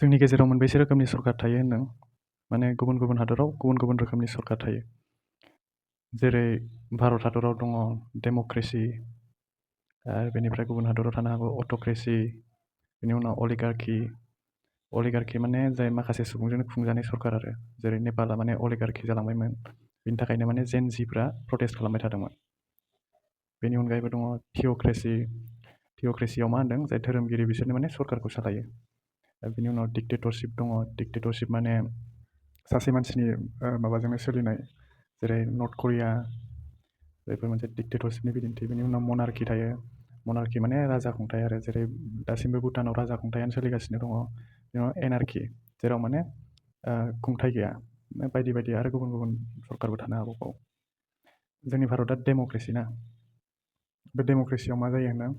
जोंनि गेजेराव मोनबेसे रोखोमनि सरकार थायो होनदों माने गुबुन गुबुन हादराव गुबुन गुबुन रोखोमनि सरकार थायो। जेरै भारत हादराव दङ डेम'क्रेसि, आरो बेनिफ्राय गुबुन हादराव थानो हागौ अट'क्रेसि, बेनि उनाव अलिगार्कि माने जाय माखासे सुबुंजोंनो खुंजानाय सरकार आरो जेरै नेपाला माने अलिगार्कि जालांबायमोन, बेनि थाखायनो माने जेनजिफ्रा प्रटेस्ट खालामबाय थादोंमोन। बेनि अनगायैबो दङ थिअक्रेसियाव मा होनदों जाय धोरोमगिरि बिसोरनो माने सरकारखौ सालायो। बेनि उनाव डिक्टेटरशिप दङ। डिक्टेटरशिप माने सासे मानसिनि माबाजोंनो सोलिनाय, जेरै नर्थ करिया बेफोर मोनसे डिक्टेटरशिपनि बिदिन्थि। बेनि उनाव मनार्कि थायो। मनार्कि माने राजा खुंथाय आरो जेरै दासिमबो भुटानाव राजा खुंथायानो सोलिगासिनो दङ। बेनि उनाव एनार्कि जेराव माने खुंथाय गैया, बायदि बायदि आरो गुबुन गुबुन सरकारबो थानो हागौ। जोंनि भारतआ डेम'क्रेसि ना, बे डेम'क्रेसियाव मा जायो होनदों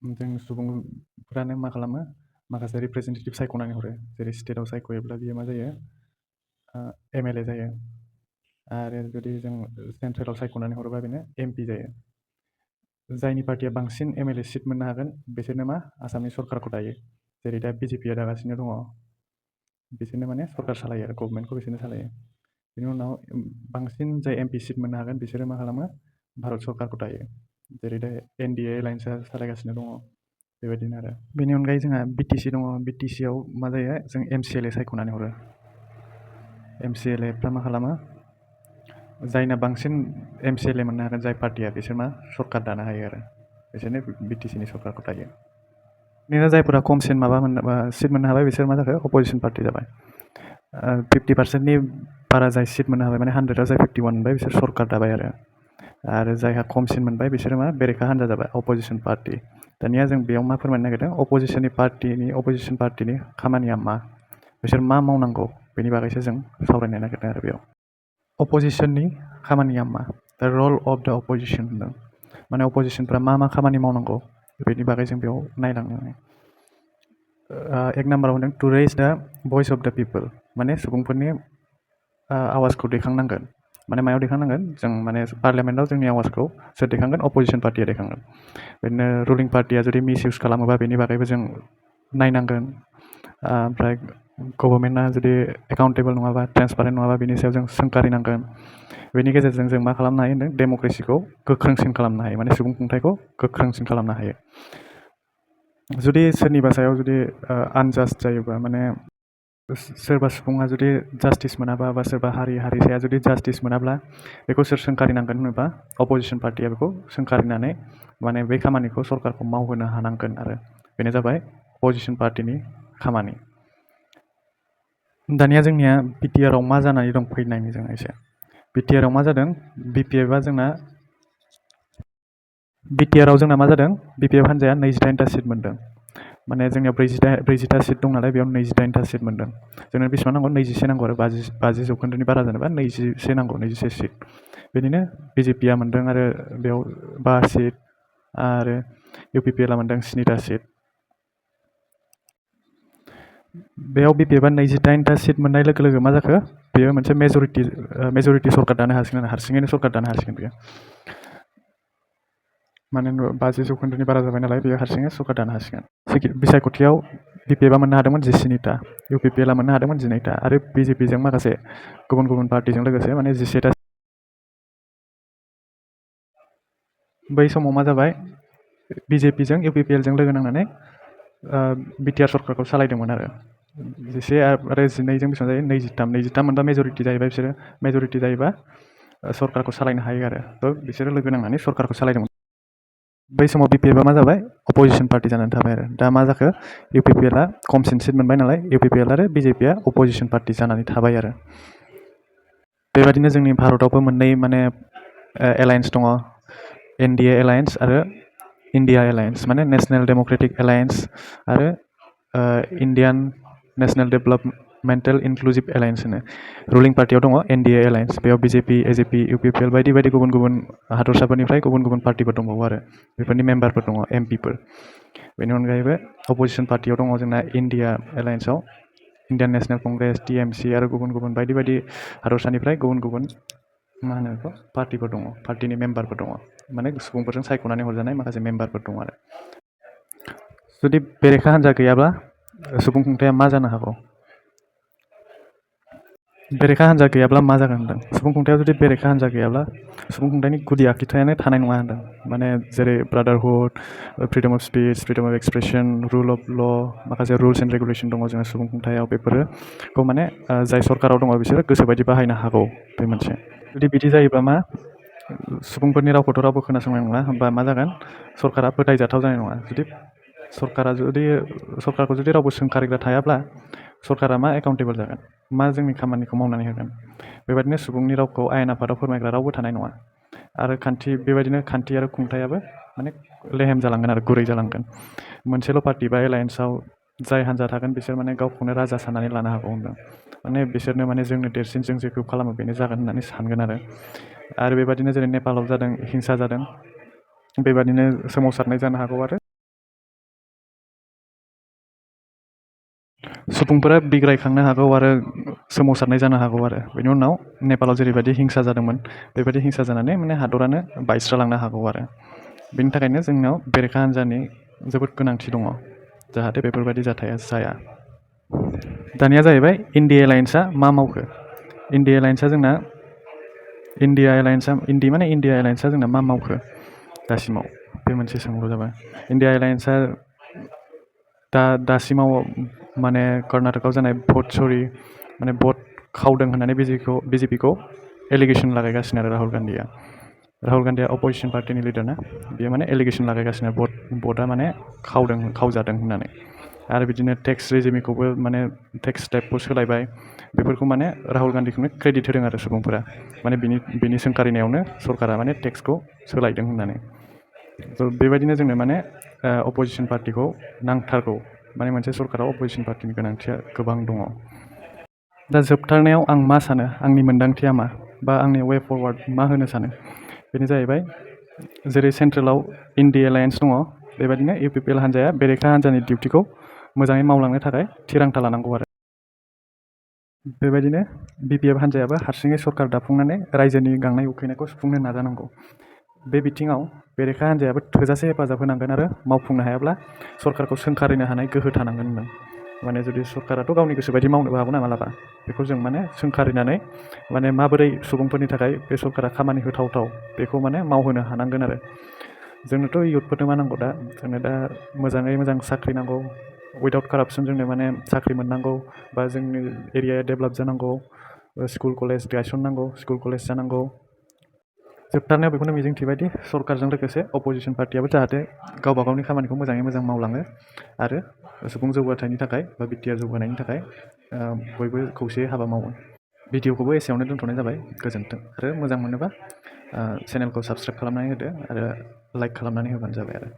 जों सुबुंफ्रानो मा खालामो माखासे रिप्रेजेन्टेटिभ सायख'नानै हरो। जेरै स्टेटआव सायख'योब्ला बियो मा जायो MLA जायो, आरो जुदि जों सेन्ट्रेलाव सायख'नानै हरोबा बेनो MP जायो। जायनि पार्टिया बांसिन MLA सिट मोननो हागोन बिसोरनो मा आसामनि सरकारखौ दायो। जेरै दा BJP दागासिनो दङ, बिसोरनो माने सरकार सालायो आरो गभर्नमेन्टखौ बिसोरनो सालायो। बेनि उनाव बांसिन जाय MP सिट मोननो हागोन बिसोरो मा खालामो भारत सरकारखौ दायो। जेरै दा NDA एलायन्सआ सालायगासिनो दङ, बेबायदिनो आरो। बेनि अनगायै जोंहा BTC दङ। BTCआव मा जायो जों MCLA सायख'नानै हरो। MCLAफ्रा मा खालामो जायना बांसिन MCLA मोननो हागोन जाय पार्टिया बिसोर मा सरकार दानो हायो आरो बिसोरनो BTCनि सरकारखौ दायो। बिदिनो जायफोरा खमसिन सिट मोननो हाबाय बिसोर मा जाखो अपोजिसन पार्टि जाबाय। 50%नि बारा जाय सिट मोननो हाबाय माने 100आव जाय 51 मोनबाय बिसोर सरकार दाबाय आरो जायहा खमसिन मोनबाय बिसोरो मा बेरेखा हान्जा जाबाय अपोजिसन पार्टि। दानिया जों बेयाव मा फोरमायनो नागिरदों अपोजिसन पार्टिनि खामानिया मा, बिसोर मा मावनांगौ बेनि बागैसो जों सावरायनो नागिरदों आरो बेयाव। अपोजिसननि खामानिया मा, दा रल अफ द अपोजिसन होनदों माने अपोजिसनफ्रा मा मा खामानि मावनांगौ बेनि बागै जों बेयाव नायलांनो। एक नाम्बाराव होनदों टु रेज द भइस अफ द पिपोल, माने सुबुंफोरनि आवाजखौ दैखांनांगोन। माने मायाव दैखांनांगोन जों माने पार्लियामेन्टआव जोंनि आवाजखौ सोर दैखांगोन अपोजिसन पार्टिया दैखांगोन। बिदिनो रुलिं पार्टिया जुदि मिस इउस खालामोबा बेनि बागैबो जों नायनांगोन। ओमफ्राय गभर्नमेन्टआ जुदि एकाउन्टेबल नङाबा ट्रेन्सपारेन्ट नङाबा बेनि सायाव जों सोंखारिनांगोन। बेनि गेजेरजों जों मा खालामनो हायो होनदों डेम'क्रेसिखौ गोख्रोंसिन खालामनो हायो, माने सुबुं खुंथायखौ गोख्रोंसिन खालामनो हायो। जुदि सोरनिबा सायाव जुदि आनजास्ट जायोबा माने सोरबा सुबुङा जुदि जास्टिस मोनाबा बा सोरबा हारिसाया जुदि जास्टिस मोनाब्ला बेखौ सोर सोंखारिनांगोन होनोबा अपोजिसन पार्टिया बेखौ सोंखारिनानै माने बे खामानिखौ सरकारखौ मावहोनो हानांगोन आरो बेनो जाबाय अपोजिसन पार्टिनि खामानि। दानिया जोंनिया BTRआव मा जानानै दं फैनायनि जों एसे। BTRआव मा जादों BPFआ जोंना मा जादों BPF हान्जाया 28टा सिट मोनदों। माने जोंनियाव 40टा सिट दं नालाय बेयाव 28टा सिट मोनदों। जोंनो बेसेबां नांगौ 21 नांगौ आरो 50% बारा जानोबा 21 नांगौ, 21 सिट। बिदिनो BJPआ मोनदों आरो बेयाव 5 सिट आरो UPPLआ मोनदों 7टा सिट। बेयाव BPFआ 28टा सिट मोननाय लोगो लोगो मा जाखो बेयो मोनसे मेजरिटि सरकार दानो हासिगोन, हारसिङैनो सरकार दानो हासिगोन बेयो। माने 50% बारा जाबाय नालाय बेयो हारसिङै सरकार दानो हासिगोन। बिसायख'थियाव BPFआ मोननो हादोंमोन 17टा, UPPLआ मोननो हादोंमोन 12टा आरो BJPजों माखासे गुबुन गुबुन पार्टिजों लोगोसे माने 17टा। बै समाव मा जाबाय BJPजों UPPLजों लोगो नांनानै BTR सरकारखौ सालायदोंमोन आरो 11 आरो 12जों बेसेबां जायो 23 मोनबा मेजरिटि जाहैबाय। बिसोरो मेजरिटि जायोबा सरकारखौ सालायनो हायो आरो बिसोरो लोगो नांनानै सरकारखौ सालायदोंमोन। बै समाव BPFआ मा जाबाय अपोजिसन पार्टि जानानै थाबाय आरो दा मा जाखो UPPLआ खमसिन सिट मोनबाय नालाय UPPL आरो BJPआ अपोजिसन पार्टि जानानै थाबाय आरो। बेबायदिनो जोंनि भारतआवबो मोननै माने एलायन्स दङ, NDA एलायन्स आरो इन्डिया एलायन्स, माने नेशनेल डेम'क्रेटिक एलायन्स आरो इन्डियान नेशनेल डेभेलपमेन्टेल इनक्लुसिभ एलायन्स होनो। रुलिं पार्टियाव दङ NDA एलायन्स, बेयाव BJP, AJP, UPPL बायदि बायदि गुबुन गुबुन हादरसाफोरनिफ्राय गुबुन गुबुन पार्टिफोर दंबावो आरो बेफोरनि मेम्बारफोर दङ MPफोर। बेनि अनगायैबो अपोजिसन पार्टियाव दङ जोंना इन्डिया एलायन्सआव इन्डियान नेशनेल कंग्रेस, TMC आरो गुबुन गुबुन बायदि बायदि हादरसानिफ्राय गुबुन गुबुन मा होनो बेखौ पार्टिफोर दङ, पार्टिनि मेम्बारफोर दङ, माने सुबुंफोरजों सायख'नानै हरजानाय माखासे मेम्बारफोर दङ आरो। जुदि बेरेखा हान्जा गैयाब्ला सुबुं खुंथाया मा जानो हागौ? बेरेखा हान्जा गैयाब्ला मा जागोन होनदों? सुबुं खुंथायाव जुदि बेरेखा हान्जा गैयाब्ला सुबुं खुंथायनि गुदि आखुथायानो थानाय नङा होनदों। माने जेरै brotherhood, freedom of speech, freedom of expression, rule of ल, माखासे रुल्स एन्ड रेगुलेसन दङ जोंहा सुबुं खुंथायाव। बेफोरखौ माने जाय सरकाराव दङ बिसोरो गोसोबायदि बाहायनो हागौ, बे मोनसे। जुदि बिदि जायोब्ला मा सुबुंफोरनि रावखौथ' रावबो खोनासंनाय नङा, होमबा मा जागोन? सरकारा फोथायजाथाव जानाय नङा। सरकारखौ जुदि रावबो सोंखारिग्रा थायाब्ला सरकारा मा एकाउन्टेबल जागोन? मा जोंनि खामानिखौ मावनानै होगोन? बेबायदिनो सुबुंनि रावखौ आयेन आफादाव फोरमायग्रा रावबो थानाय नङा। आरो बेबायदिनो खान्थि आरो खुंथायाबो माने लेहेम जालांगोन आरो गुरै जालांगोन। मोनसेल' पार्टि बा एलायेन्सआव जाय हान्जा थागोन बिसोर माने गावखौनो राजा साननानै लानो हागौ होनदों। माने बिसोरनो माने जोंनो देरसिन, जों जेखौ खालामो बेनो जागोन होननानै सानगोन आरो बेबादिनो जेरै नेपालाव जादों, हिंसा जादों, बेबादिनो सोमावसारनाय जानो हागौ आरो सुबुंफोरा बिग्रायखांनो हागौ आरो सोमावसारनाय जानो हागौ आरो बेनि उनाव नेपालाव जेरैबायदि हिंसा जादोंमोन बेबायदि हिंसा जानानै माने हादरानो बायस्रालांनो हागौ आरो बेनि थाखायनो जोंनाव बेरेखा हान्जानि जोबोद गोनांथि दङ जाहाथे बेफोरबायदि जाथाया जाया। दानिया जाहैबाय इन्डिया एलायेन्सआ मा मावखो? इन्डिया एलायेन्सआ जोंना मा मावखो दासिमाव? बे मोनसे सोंलु जाबाय। इन्डिया एलायेन्सआ दासिमाव माने कर्नाटकआव जानाय भट चोरी माने भट खावदों होननानै बिजेपिखौ एलिगेसन लागायगासिनो आरो राहुल गान्धीया अपोजिसन पार्टिनि लिडार ना, बेयो माने एलिगेसन लागायगासिनो भटआ माने खावजादों होननानै। आरो बिदिनो टेक्स रेजिमखौबो माने टेक्स टाइपखौ सोलायबाय। बेफोरखौ माने राहुल गान्धीखौनो क्रेडिट होदों आरो सुबुंफोरा, माने बिनि सोंखारिनायावनो सरकारा माने टेक्सखौ सोलायदों होननानै। बेबायदिनो जोंनो माने अपोजिसन पार्टिखौ नांथारगौ, माने मोनसे सरकाराव अपोजिसन पार्टिनि गोनांथिया गोबां दङ। दा जोबथारनायाव आं मा सानो, आंनि मोन्दांथिया मा, बा आंनि वे फरवार्ड मा होनो सानो, बेनो जाहैबाय जेरै सेन्ट्रेलाव इन्डिया एलायेन्स दङ बेबायदिनो इउपिपिएल हान्जाया बेरेखा हान्जानि डिउटिखौ मोजाङै मावलांनो थाखाय थिरांथा लानांगौ आरो बेबायदिनो बिपिएफ हान्जायाबो हारसिङै सरकार दाफुंनानै रायजोनि गांनाय उखैनायखौ सुफुंनो नाजानांगौ। बे बिथिङाव बेरेखा हान्जायाबो थोजासे हेफाजाब होनांगोन आरो मावफुंनो हायाब्ला सरकारखौ सोंखारिनो हानाय गोहो थानांगोन होनदों। माने जुदि सरकाराथ' गावनि गोसो बायदि मावनोबो हागौ ना मालाबा, बेखौ जों माने सोंखारिनानै माने माबोरै सुबुंफोरनि थाखाय बे सरकारा खामानि होथावथाव बेखौ माने मावहोनो हानांगोन आरो जोंनोथ' इयुथफोरनो मा नांगौ जोंनो दा मोजाङै मोजां साख्रि नांगौ, उइदाउट कारापसन जोंनो माने साख्रि मोननांगौ, बा जोंनि एरियाया डेभेलप जानांगौ, स्कुल कलेज गायसननांगौ, स्कुल कलेज जानांगौ। जोबथारनायाव बेखौनो मिजिंथिबायदि सरकारजों लोगोसे अपोजिसन पार्टियाबो जाहाथे गावबा गावनि खामानिखौ मोजाङै मोजां मावलाङो आरो सुबुं जौगाथायनि थाखाय बा बिटिआर जौगानायनि थाखाय बयबो खौसेयै हाबा मावो। भिडिअखौबो एसेयावनो दोनथ'नाय जाबाय। गोजोन्थों। आरो मोजां मोनोबा चेनेलखौ साबस्क्राइब खालामनानै होदो आरो लाइक खालामनानै होबानो जाबाय आरो